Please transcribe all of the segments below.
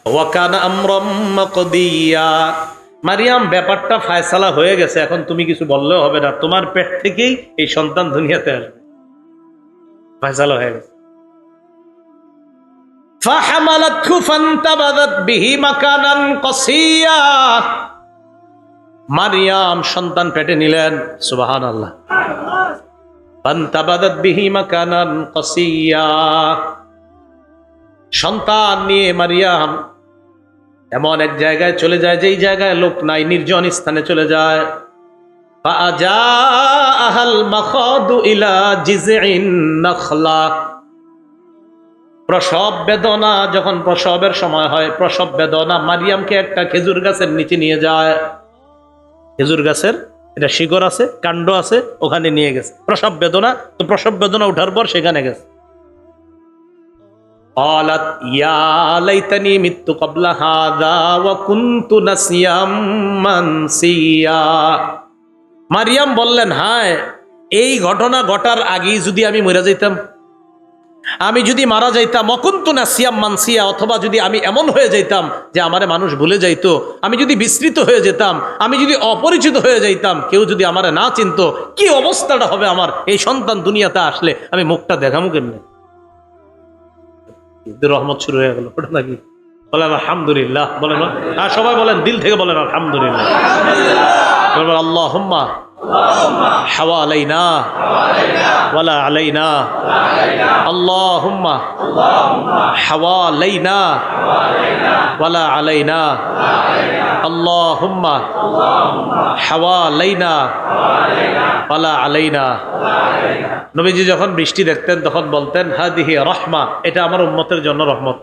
ওয়া কানা আমরাম মাকদিয়া, মারিয়াম ব্যাপারটা ফায়সালা হয়ে গেছে, এখন তুমি কিছু বললেও হবে না, তোমার পেট থেকেই এই সন্তান দুনিয়াতে আসবে, ফায়সালা হয়ে গেছে। ফাহামালাতহু ফান্তাবাযাত বিহি মাকানান কসিয়া, মারিয়াম সন্তান পেটে নিলেন, সুবহানাল্লাহ। ফান্তাবাযাত বিহি মাকানান কসিয়া, সন্তান নিয়ে মারিয়াম এমন এক জায়গায় চলে যায় যেই জায়গায় লোক নাই, নির্জন স্থানে চলে যায়। ফাআজাআহাল মাখাদু ইলা জিযইন নাখলা, প্রসব বেদনা, যখন প্রসবের সময় হয়, প্রসব বেদনা মারিয়ামকে একটা খেজুর গাছের নিচে নিয়ে যায়। খেজুর গাছের এটা শিকড় আছে, কাণ্ড আছে, ওখানে নিয়ে গেছে। প্রসব বেদনা, তো প্রসব বেদনা উঠার পর সেখানে গেছে। قالت يا ليتني مت قبل هذا وكنت نسيا منسيا, মারিয়াম বললেন, হায় এই ঘটনা ঘটার আগেই যদি আমি মরে যাইতাম, আমি যদি মারা যাইতাম, ওয়াকুনতু নাসিয়াম মানসিয়া, অথবা যদি আমি এমন হয়ে যাইতাম যে আমারে মানুষ ভুলে যাইতো, আমি যদি বিস্মৃত হয়ে যেতাম, আমি যদি অপরিচিত হয়ে যাইতাম, কেউ যদি আমারে না চিনতো, কি অবস্থাটা হবে আমার, এই সন্তান দুনিয়াতে আসলে আমি মুখটা দেখামু কেমনে? রহমত শুরু হয়ে গেল, ওটা নাকি? বলেন আলহামদুলিল্লাহ, বলেন হ্যাঁ, সবাই বলেন, দিল থেকে বলেন আলহামদুলিল্লাহ। আল্লাহুম্মা হাওয়ালাইনা ওয়ালা আলাইনা, আল্লাহুম্মা হাওয়ালাইনা ওয়ালা আলাইনা, আল্লাহুম্মা হাওয়ালাইনা ওয়ালা আলাইনা। নবীজি যখন বৃষ্টি দেখতেন তখন বলতেন, হাদিহি রহমা, এটা আমার উম্মতের জন্য রহমত।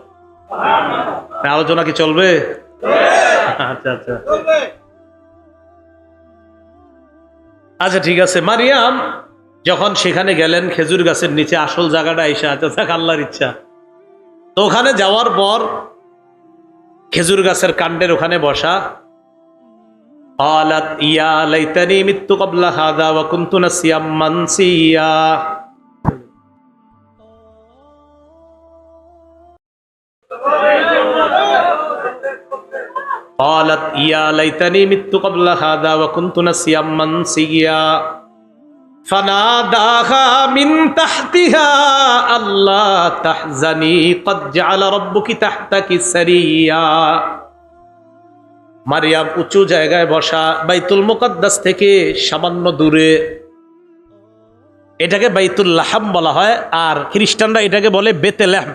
আলোচনা কি চলবে? আচ্ছা আচ্ছা আচ্ছা, ঠিক আছে। মারিয়াম যখন সেখানে গেলেন খেজুর গাছের নিচে, আসল জায়গাটা আইসা, আচ্ছা আল্লাহর ইচ্ছা, তো ওখানে যাওয়ার পর খেজুর গাছের কাণ্ডের ওখানে বসা। قالت يا ليتني مت قبل هذا وكنت نسيا منسيا, قالت يا ليتني مت قبل هذا وكنت نسيا منسيا فناداها من تحتها ألا تحزني قد جعل ربك تحتك سريا। মারিয়াম উঁচু জায়গায় বসা, বাইতুল মুকাদ্দাস থেকে সামান্য দূরে, এটাকে বাইতুল লাহাম বলা হয়, আর খ্রিস্টানরা এটাকে বলে বেতেলহেম,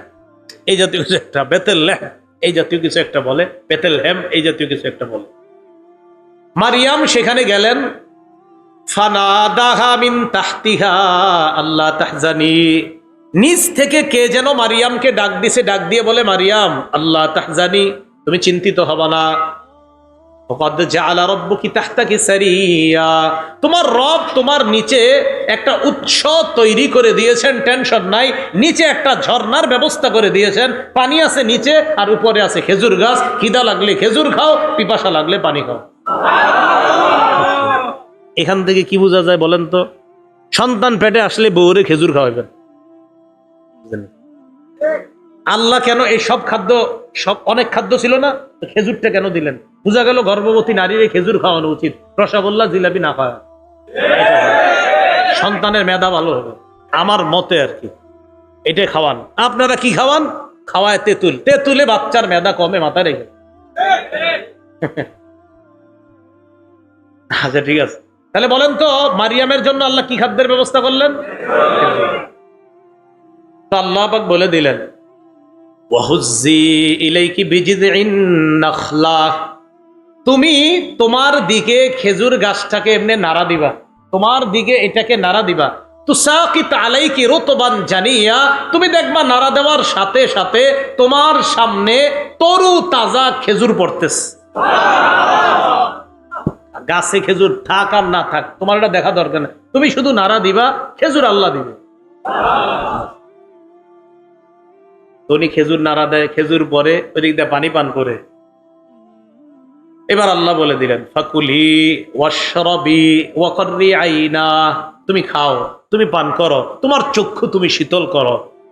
এই জাতীয় কিছু একটা, বেতেলহেম এই জাতীয় কিছু একটা বলে, বেতেলহেম এই জাতীয় কিছু একটা বলে। মারিয়াম সেখানে গেলেন, ফানাদাহা মিন তাহতিহা আল্লা তাহজানি, নিচ থেকে কে যেন মারিয়ামকে ডাক দিছে, ডাক দিয়ে বলে, মারিয়াম আল্লাহ তাহজানি, তুমি চিন্তিত হবা না, তোমার রব তোমার নিচে একটা উৎস তৈরি করে দিয়েছেন, টেনশন নাই, নিচে একটা ঝর্ণার ব্যবস্থা করে দিয়েছেন, পানি আছে নিচে, আর উপরে আছে খেজুর গাছ, খিদা লাগলে খেজুর খাও, পিপাসা লাগলে পানি খাও। এখান থেকে কি বোঝা যায় বলেন তো? সন্তান পেটে আসলে বউরে খেজুর খাওয়াবেন। আল্লাহ কেন এই সব খাদ্য, সব অনেক খাদ্য ছিল না, খেজুরটা কেন দিলেন? বোঝা গেল গর্ভবতী নারীর খেজুর খাওয়ানো উচিত, রসগোল্লা জিলাপি না খাওয়া, সন্তানের মেধা ভালো হবে আমার মতে আর কি। এটা খাওয়ান। আপনারা কি খাওয়ান? খাওয়ায় তেঁতুল, তেঁতুলে বাচ্চার মেধা কমে মাথায় রেখে। আচ্ছা ঠিক আছে, তাহলে বলেন তো মারিয়ামের জন্য আল্লাহ কি খাদ্যের ব্যবস্থা করলেন? তো আল্লাহ পাক বলে দিলেন, তুমি তোমার দিকে খেজুর গাছটাকে এমনি নাড়া দিবা, তোমার দিকে এটাকে নাড়া দিবা, তুসাকিত আলাইকি রুতবান জানিয়া, তুমি দেখবা নাড়া দেওয়ার সাথে সাথে তোমার সামনে তরু তাজা খেজুর পড়তেছে। গাছে খেজুর থাক আর না থাক তোমার এটা দেখা দরকার না, তুমি শুধু নাড়া দিবা, খেজুর আল্লাহ দিবে। উনি খেজুর নাড়া দেয়, খেজুর পরে ওই দিক দিয়ে পানি পান করে। এবার আল্লাহ বলে দিলেন, ফাকুলি ওয়াশরাবি ওয়াকরি আইনা, তুমি খাও, তুমি পান করো, তোমার চক্ষু তুমি শীতল করো,